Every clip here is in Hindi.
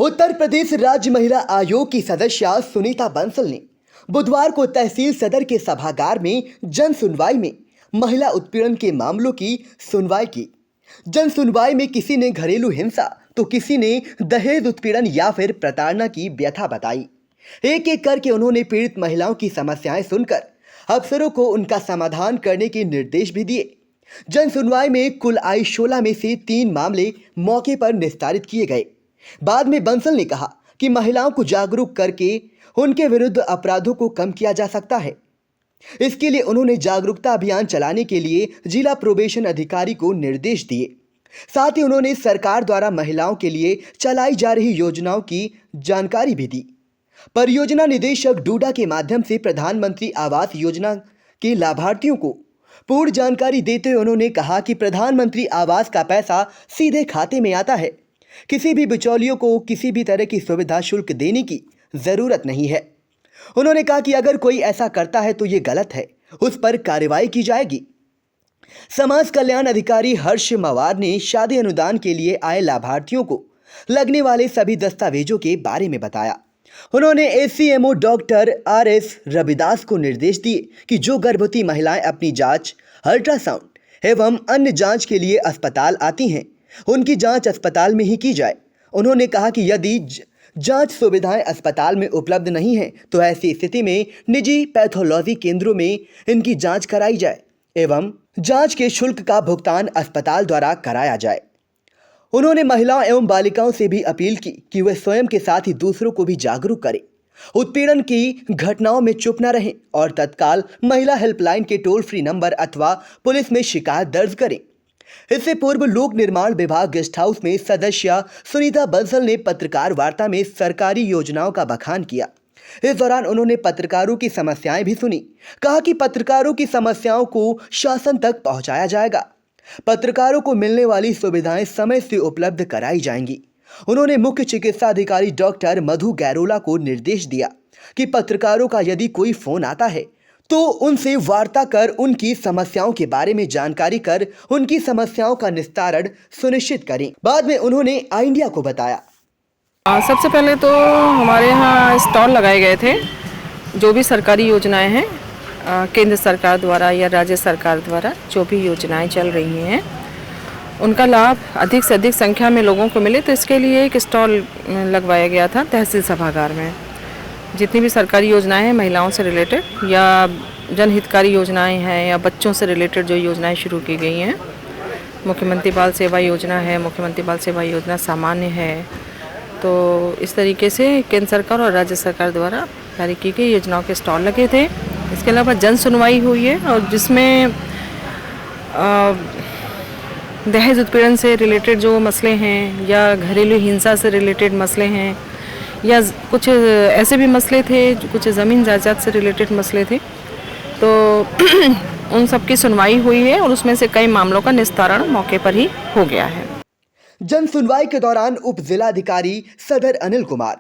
उत्तर प्रदेश राज्य महिला आयोग की सदस्य सुनीता बंसल ने बुधवार को तहसील सदर के सभागार में जन सुनवाई में महिला उत्पीड़न के मामलों की सुनवाई की। जन सुनवाई में किसी ने घरेलू हिंसा तो किसी ने दहेज उत्पीड़न या फिर प्रताड़ना की व्यथा बताई। एक एक करके उन्होंने पीड़ित महिलाओं की समस्याएं सुनकर अफसरों को उनका समाधान करने के निर्देश भी दिए। जन सुनवाई में कुल आई 16 में से 3 मामले मौके पर निस्तारित किए गए। बाद में बंसल ने कहा कि महिलाओं को जागरूक करके उनके विरुद्ध अपराधों को कम किया जा सकता है। इसके लिए उन्होंने जागरूकता अभियान चलाने के लिए जिला प्रोबेशन अधिकारी को निर्देश दिए। साथ ही उन्होंने सरकार द्वारा महिलाओं के लिए चलाई जा रही योजनाओं की जानकारी भी दी। परियोजना निदेशक डूडा के माध्यम से प्रधानमंत्री आवास योजना के लाभार्थियों को पूर्ण जानकारी देते हुए उन्होंने कहा कि प्रधानमंत्री आवास का पैसा सीधे खाते में आता है। किसी भी बिचौलियों को किसी भी तरह की सुविधा शुल्क देने की जरूरत नहीं है। उन्होंने कहा कि अगर कोई ऐसा करता है तो ये गलत है, उस पर कार्रवाई की जाएगी। समाज कल्याण अधिकारी हर्ष मवार ने शादी अनुदान के लिए आए लाभार्थियों को लगने वाले सभी दस्तावेजों के बारे में बताया। उन्होंने एसीएमओ डॉक्टर RS रविदास को निर्देश दिए कि जो गर्भवती महिलाएं अपनी जांच, अल्ट्रासाउंड एवं अन्य जांच के लिए अस्पताल आती हैं, उनकी जांच अस्पताल में ही की जाए। उन्होंने कहा कि यदि जांच सुविधाएं अस्पताल में उपलब्ध नहीं है तो ऐसी स्थिति में निजी पैथोलॉजी केंद्रों में इनकी जांच कराई जाए एवं जांच के शुल्क का भुगतान अस्पताल द्वारा कराया जाए। उन्होंने महिलाओं एवं बालिकाओं से भी अपील की कि वे स्वयं के साथ ही दूसरों को भी जागरूक करें, उत्पीड़न की घटनाओं में चुप न रहें और तत्काल महिला हेल्पलाइन के टोल फ्री नंबर अथवा पुलिस में शिकायत दर्ज करें। इससे पूर्व लोक निर्माण विभाग गेस्ट हाउस में सदस्य सुनीता बंसल ने पत्रकार वार्ता में सरकारी योजनाओं का बखान किया। इस दौरान उन्होंने पत्रकारों की समस्याएं भी सुनी। कहा कि पत्रकारों की समस्याओं को शासन तक पहुंचाया जाएगा। पत्रकारों को मिलने वाली सुविधाएं समय से उपलब्ध कराई जाएंगी। उन्होंने मुख्य चिकित्सा अधिकारी डॉक्टर मधु गैरोला को निर्देश दिया कि पत्रकारों का यदि कोई फोन आता है तो उनसे वार्ता कर उनकी समस्याओं के बारे में जानकारी कर उनकी समस्याओं का निस्तारण सुनिश्चित करें। बाद में उन्होंने इंडिया को बताया। सबसे पहले तो हमारे यहाँ स्टॉल लगाए गए थे। जो भी सरकारी योजनाएं हैं, केंद्र सरकार द्वारा या राज्य सरकार द्वारा जो भी योजनाएं चल रही हैं, उनका लाभ अधिक से अधिक संख्या में लोगों को मिले, तो इसके लिए एक स्टॉल लगवाया गया था तहसील सभागार में। जितनी भी सरकारी योजनाएं हैं महिलाओं से रिलेटेड या जनहितकारी योजनाएं हैं या बच्चों से रिलेटेड जो योजनाएं शुरू की गई हैं, मुख्यमंत्री बाल सेवा योजना है, मुख्यमंत्री बाल सेवा योजना सामान्य है, तो इस तरीके से केंद्र सरकार और राज्य सरकार द्वारा जारी की गई योजनाओं के स्टॉल लगे थे। इसके अलावा जन सुनवाई हुई है और जिसमें दहेज उत्पीड़न से रिलेटेड जो मसले हैं या घरेलू हिंसा से रिलेटेड मसले हैं या कुछ ऐसे भी मसले थे, कुछ ज़मीन जायदाद से रिलेटेड मसले थे, तो उन सब की सुनवाई हुई है और उसमें से कई मामलों का निस्तारण मौके पर ही हो गया है। जन सुनवाई के दौरान उप जिलाधिकारी सदर अनिल कुमार,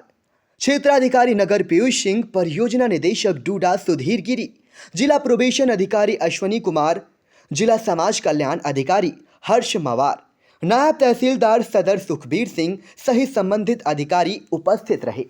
क्षेत्राधिकारी नगर पीयूष सिंह, परियोजना निदेशक डूडा सुधीर गिरी, जिला प्रोबेशन अधिकारी अश्वनी कुमार, जिला समाज कल्याण अधिकारी हर्ष मवार, नायब तहसीलदार सदर सुखबीर सिंह सहित संबंधित अधिकारी उपस्थित रहे।